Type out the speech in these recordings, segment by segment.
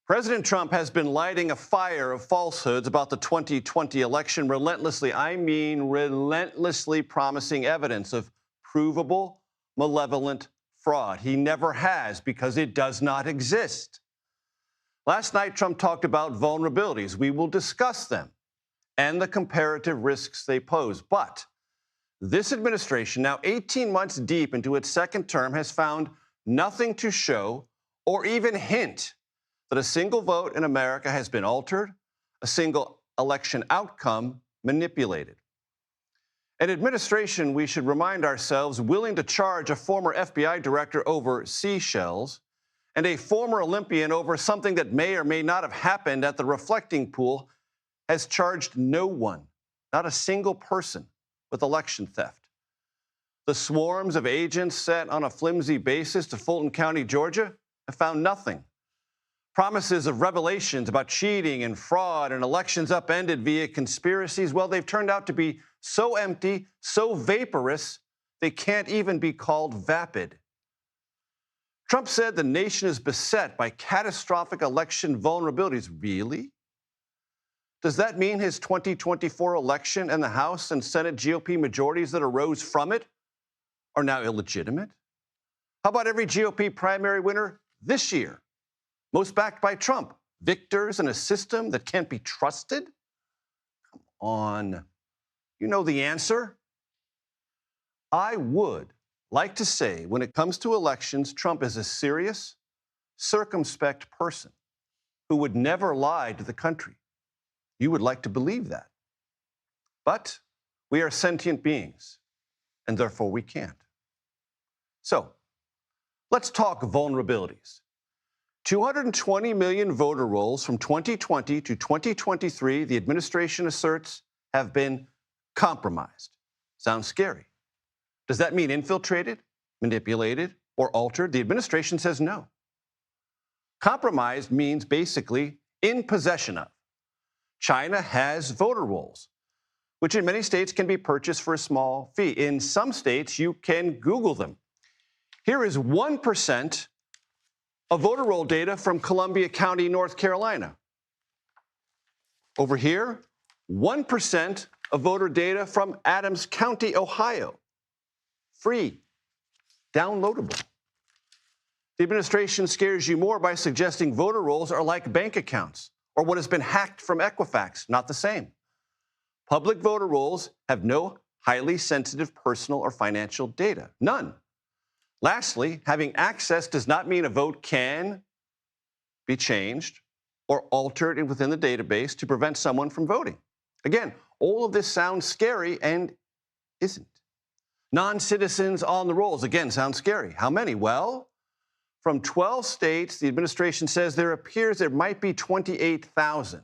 President Trump has been lighting a fire of falsehoods about the 2020 election relentlessly. I mean, relentlessly promising evidence of provable, malevolent fraud. He never has because it does not exist. Last night, Trump talked about vulnerabilities. We will discuss them and the comparative risks they pose. But this administration, now 18 months deep into its second term, has found nothing to show or even hint that a single vote in America has been altered, a single election outcome manipulated. An administration, we should remind ourselves, willing to charge a former FBI director over seashells and a former Olympian over something that may or may not have happened at the reflecting pool, has charged no one, not a single person, with election theft. The swarms of agents sent on a flimsy basis to Fulton County, Georgia, have found nothing. Promises of revelations about cheating and fraud and elections upended via conspiracies, well, they've turned out to be so empty, so vaporous, they can't even be called vapid. Trump said the nation is beset by catastrophic election vulnerabilities. Really? Does that mean his 2024 election and the House and Senate GOP majorities that arose from it are now illegitimate? How about every GOP primary winner this year? Most backed by Trump, victors in a system that can't be trusted? Come on. You know the answer. I would like to say when it comes to elections, Trump is a serious, circumspect person who would never lie to the country. You would like to believe that. But we are sentient beings, and therefore we can't. So let's talk vulnerabilities. 220 million voter rolls from 2020 to 2023, the administration asserts, have been compromised. Sounds scary. Does that mean infiltrated, manipulated, or altered? The administration says no. Compromised means basically in possession of. China has voter rolls, which in many states can be purchased for a small fee. In some states, you can Google them. Here is 1% of voter roll data from Columbia County, North Carolina. Over here, 1% of voter data from Adams County, Ohio. Free, downloadable. The administration scares you more by suggesting voter rolls are like bank accounts or what has been hacked from Equifax. Not the same. Public voter rolls have no highly sensitive personal or financial data. None. Lastly, having access does not mean a vote can be changed or altered within the database to prevent someone from voting. Again, all of this sounds scary and isn't. Non-citizens on the rolls, again, sounds scary. How many? Well, from 12 states, the administration says there appears there might be 28,000.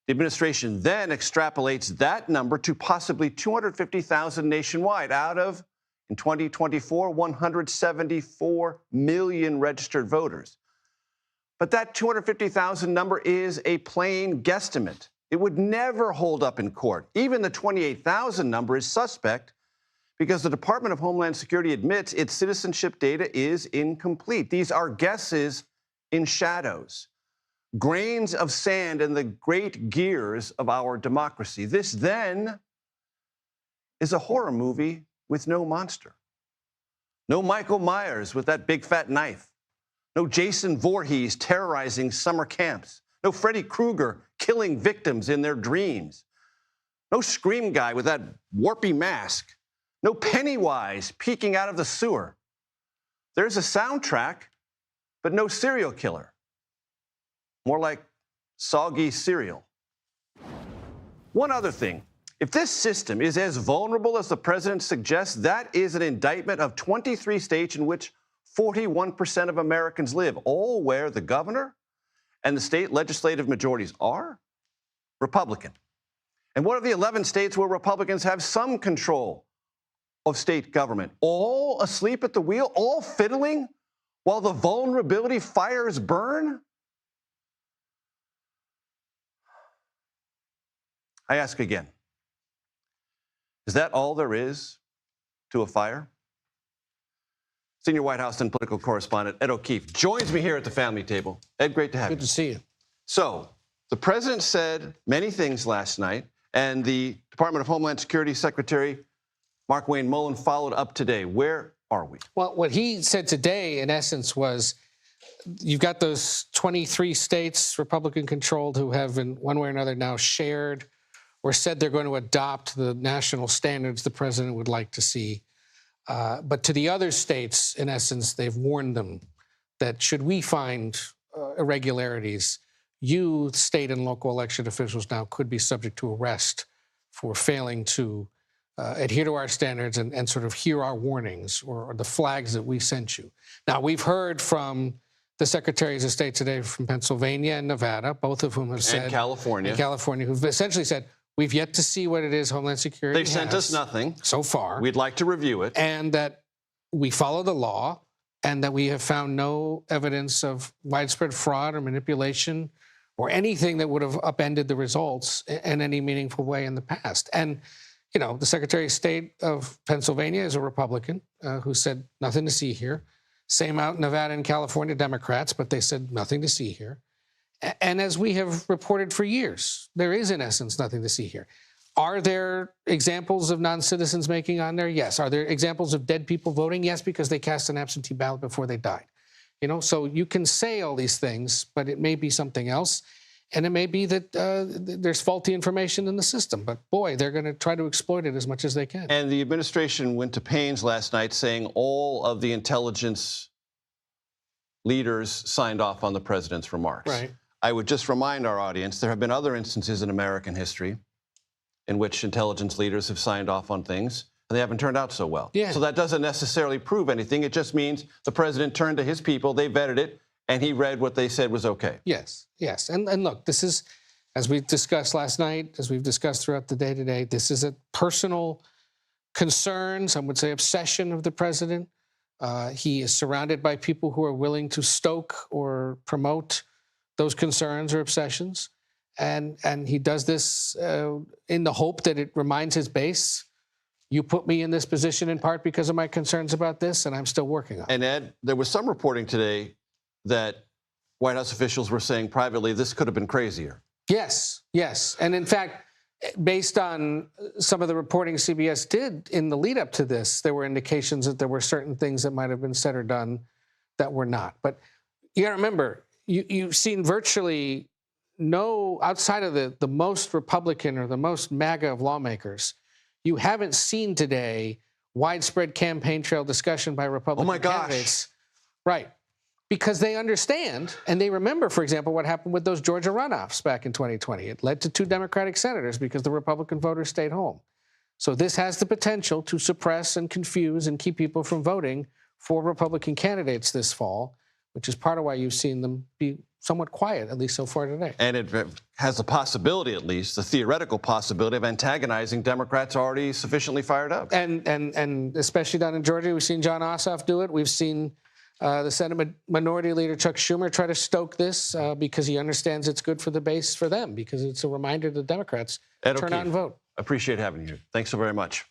The administration then extrapolates that number to possibly 250,000 nationwide out of, in 2024, 174 million registered voters. But that 250,000 number is a plain guesstimate. It would never hold up in court. Even the 28,000 number is suspect because the Department of Homeland Security admits its citizenship data is incomplete. These are guesses in shadows, grains of sand in the great gears of our democracy. This then is a horror movie with no monster. No Michael Myers with that big fat knife. No Jason Voorhees terrorizing summer camps. No Freddy Krueger killing victims in their dreams. No Scream guy with that warpy mask. No Pennywise peeking out of the sewer. There's a soundtrack, but no serial killer. More like soggy cereal. One other thing. If this system is as vulnerable as the president suggests, that is an indictment of 23 states in which 41% of Americans live, all where the governor and the state legislative majorities are Republican. And what are the 11 states where Republicans have some control of state government? All asleep at the wheel, all fiddling while the vulnerability fires burn? I ask again. Is that all there is to a fire? Senior White House and political correspondent Ed O'Keefe joins me here at the family table. Ed, great to have you. Good to see you. So, the president said many things last night, and the Department of Homeland Security Secretary Mark Wayne Mullen followed up today. Where are we? Well, what he said today, in essence, was you've got those 23 states, Republican-controlled, who have, in one way or another, now shared or said they're going to adopt the national standards the president would like to see. But to the other states, in essence, they've warned them that should we find irregularities, you, state and local election officials now could be subject to arrest for failing to adhere to our standards and sort of hear our warnings or the flags that we sent you. Now, we've heard from the secretaries of state today from Pennsylvania and Nevada, both of whom have said— And California, who've essentially said, we've yet to see what it is Homeland Security They've sent us nothing so far. We'd like to review it. And that we follow the law and that we have found no evidence of widespread fraud or manipulation or anything that would have upended the results in any meaningful way in the past. And, you know, the Secretary of State of Pennsylvania is a Republican who said nothing to see here. Same out in Nevada and California, Democrats, but they said nothing to see here. And as we have reported for years, there is, in essence, nothing to see here. Are there examples of non-citizens making on there? Yes. Are there examples of dead people voting? Yes, because they cast an absentee ballot before they died. You know, so you can say all these things, but it may be something else. And it may be that there's faulty information in the system. But, boy, they're going to try to exploit it as much as they can. And the administration went to pains last night saying all of the intelligence leaders signed off on the president's remarks. Right. I would just remind our audience, there have been other instances in American history in which intelligence leaders have signed off on things, and they haven't turned out so well. Yeah. So that doesn't necessarily prove anything. It just means the president turned to his people, they vetted it, and he read what they said was okay. Yes, yes. And look, this is, as we discussed last night, as we've discussed throughout the day today, this is a personal concern, some would say obsession of the president. He is surrounded by people who are willing to stoke or promote those concerns or obsessions. And he does this in the hope that it reminds his base, you put me in this position in part because of my concerns about this, and I'm still working on it. And Ed, there was some reporting today that White House officials were saying privately this could have been crazier. Yes, yes. And in fact, based on some of the reporting CBS did in the lead up to this, there were indications that there were certain things that might have been said or done that were not. But you got to remember, you've seen virtually no, outside of the most Republican or the most MAGA of lawmakers, you haven't seen today widespread campaign trail discussion by Republican candidates. Right. Because they understand, and they remember, for example, what happened with those Georgia runoffs back in 2020. It led to 2 Democratic senators because the Republican voters stayed home. So this has the potential to suppress and confuse and keep people from voting for Republican candidates this fall, which is part of why you've seen them be somewhat quiet, at least so far today. And it has the possibility, at least, the theoretical possibility of antagonizing Democrats already sufficiently fired up. And especially down in Georgia, we've seen John Ossoff do it. We've seen the Senate Minority Leader Chuck Schumer try to stoke this because he understands it's good for the base for them, because it's a reminder to Democrats to turn out and vote. Appreciate having you. Thanks so very much.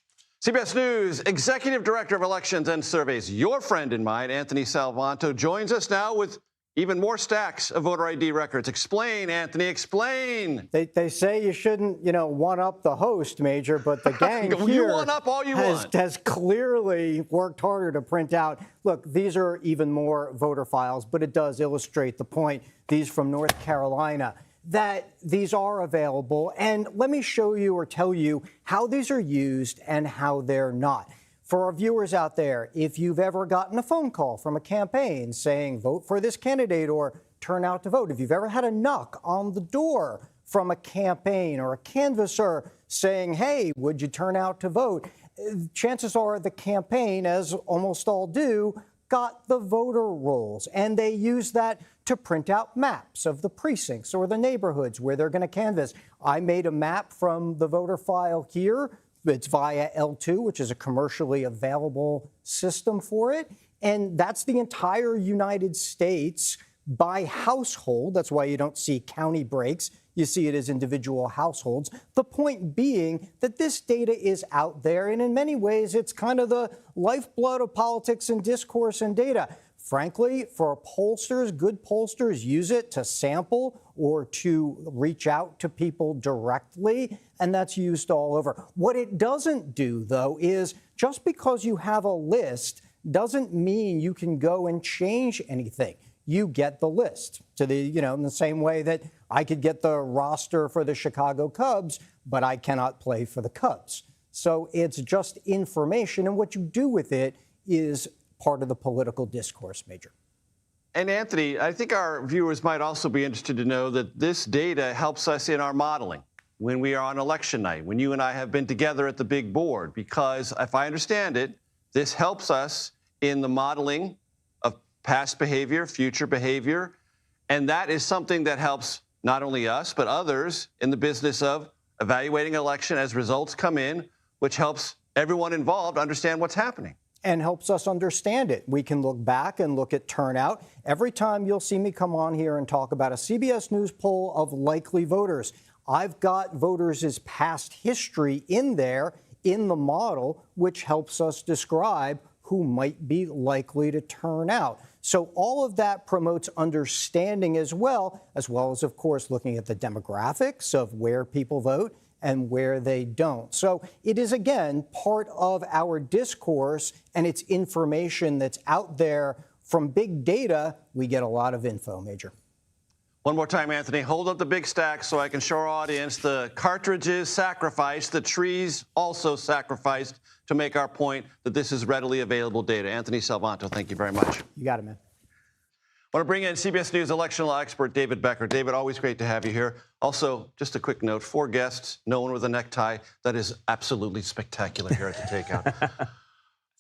CBS News Executive Director of Elections and Surveys, your friend and mine, Anthony Salvanto, joins us now with even more stacks of voter ID records. Explain, Anthony, explain. They say you shouldn't, one-up the host, Major, but the gang here you one-up all you want. Has clearly worked harder to print out. Look, these are even more voter files, but it does illustrate the point. These from North Carolina, that these are available. And let me show you or tell you how these are used and how they're not. For our viewers out there, if you've ever gotten a phone call from a campaign saying vote for this candidate or turn out to vote, if you've ever had a knock on the door from a campaign or a canvasser saying, hey, would you turn out to vote? Chances are the campaign, as almost all do, got the voter rolls, and they use that to print out maps of the precincts or the neighborhoods where they're going to canvass. I made a map from the voter file here. It's via L2, which is a commercially available system for it. And that's the entire United States by household. That's why you don't see county breaks. You see it as individual households. The point being that this data is out there, and in many ways, it's kind of the lifeblood of politics and discourse and data. Frankly, for pollsters, good pollsters use it to sample or to reach out to people directly, and that's used all over. What it doesn't do, though, is just because you have a list doesn't mean you can go and change anything. You get the list to the, in the same way that I could get the roster for the Chicago Cubs, but I cannot play for the Cubs. So it's just information, and what you do with it is part of the political discourse, Major. And Anthony, I think our viewers might also be interested to know that this data helps us in our modeling when we are on election night, when you and I have been together at the big board, because if I understand it, this helps us in the modeling of past behavior, future behavior, and that is something that helps not only us, but others in the business of evaluating an election as results come in, which helps everyone involved understand what's happening. And helps us understand it. We can look back and look at turnout. Every time you'll see me come on here and talk about a CBS News poll of likely voters, I've got voters' past history in there in the model, which helps us describe who might be likely to turn out. So all of that promotes understanding as well as, of course, looking at the demographics of where people vote and where they don't. So it is, again, part of our discourse, and it's information that's out there. From big data, we get a lot of info, Major. One more time, Anthony, hold up the big stack so I can show our audience the cartridges sacrificed, the trees also sacrificed to make our point that this is readily available data. Anthony Salvanto, thank you very much. You got it, man. I want to bring in CBS News election law expert David Becker. David, always great to have you here. Also, just a quick note, 4 guests, no one with a necktie. That is absolutely spectacular here at the Takeout.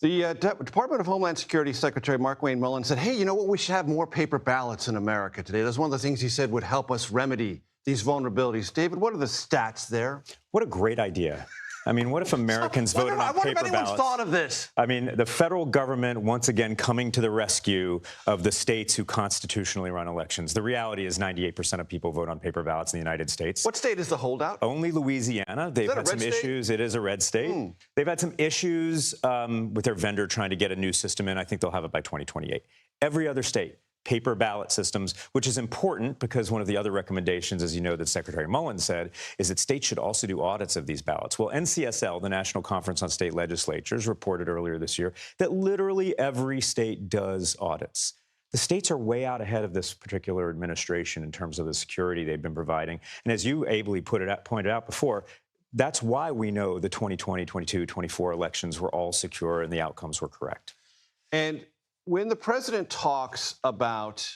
The Department of Homeland Security Secretary Mark Wayne Mullen said, hey, you know what, we should have more paper ballots in America today. That's one of the things he said would help us remedy these vulnerabilities. David, what are the stats there? What a great idea. I mean, what if Americans voted on paper ballots? I wonder if anyone's thought of this. I mean, the federal government, once again, coming to the rescue of the states who constitutionally run elections. The reality is 98% of people vote on paper ballots in the United States. What state is the holdout? Only Louisiana. They've had some issues. It is a red state. They've had some issues with their vendor trying to get a new system in. I think they'll have it by 2028. Every other state, paper ballot systems, which is important because one of the other recommendations, as you know, that Secretary Mullen said, is that states should also do audits of these ballots. Well, NCSL, the National Conference on State Legislatures, reported earlier this year that literally every state does audits. The states are way out ahead of this particular administration in terms of the security they've been providing. And as you ably pointed out before, that's why we know the 2020, 22, 24 elections were all secure and the outcomes were correct. And when the president talks about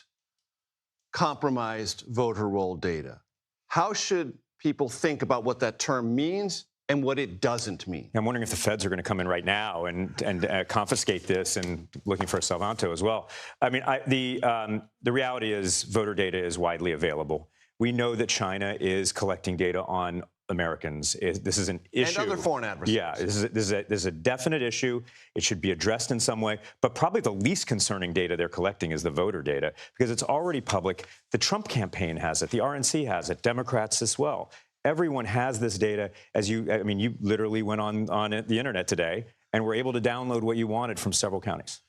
compromised voter roll data, how should people think about what that term means and what it doesn't mean? I'm wondering if the feds are going to come in right now and confiscate this, and looking for Salvanto as well. I mean, the reality is voter data is widely available. We know that China is collecting data on Americans. This is an issue. And other foreign adversaries. Yeah, this is a definite issue. It should be addressed in some way. But probably the least concerning data they're collecting is the voter data, because it's already public. The Trump campaign has it. The RNC has it. Democrats as well. Everyone has this data. You literally went on the internet today and were able to download what you wanted from several counties.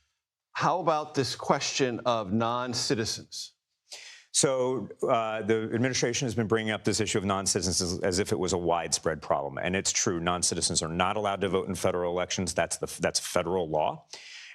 How about this question of non-citizens? So the administration has been bringing up this issue of non-citizens as if it was a widespread problem. And it's true. Non-citizens are not allowed to vote in federal elections. That's federal law.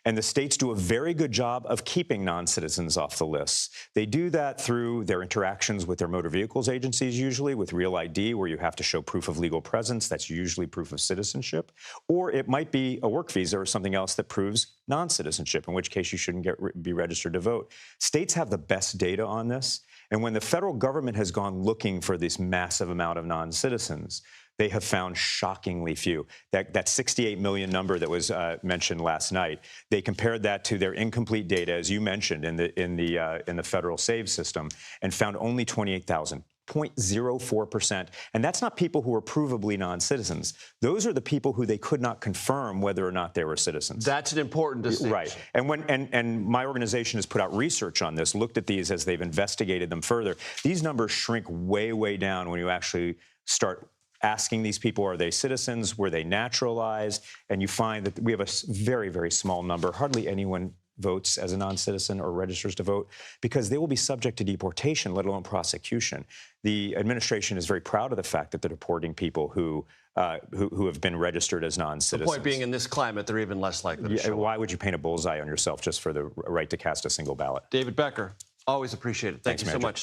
And the states do a very good job of keeping non-citizens off the lists. They do that through their interactions with their motor vehicles agencies, usually with Real ID, where you have to show proof of legal presence. That's usually proof of citizenship. Or it might be a work visa or something else that proves non-citizenship, in which case you shouldn't be registered to vote. States have the best data on this. And when the federal government has gone looking for this massive amount of non-citizens, they have found shockingly few. That 68 million number that was mentioned last night, they compared that to their incomplete data, as you mentioned, in the federal SAVE system, and found only 28,000. 0.04%. And that's not people who are provably non-citizens. Those are the people who they could not confirm whether or not they were citizens. That's an important distinction. Right. And my organization has put out research on this, looked at these as they've investigated them further. These numbers shrink way, way down when you actually start asking these people, are they citizens? Were they naturalized? And you find that we have a very, very small number. Hardly anyone votes as a non-citizen or registers to vote because they will be subject to deportation, let alone prosecution. The administration is very proud of the fact that they're deporting people who have been registered as non-citizens. The point being, in this climate, they're even less likely to show up. Why would you paint a bullseye on yourself just for the right to cast a single ballot? David Becker, always appreciate it. Thank you so much.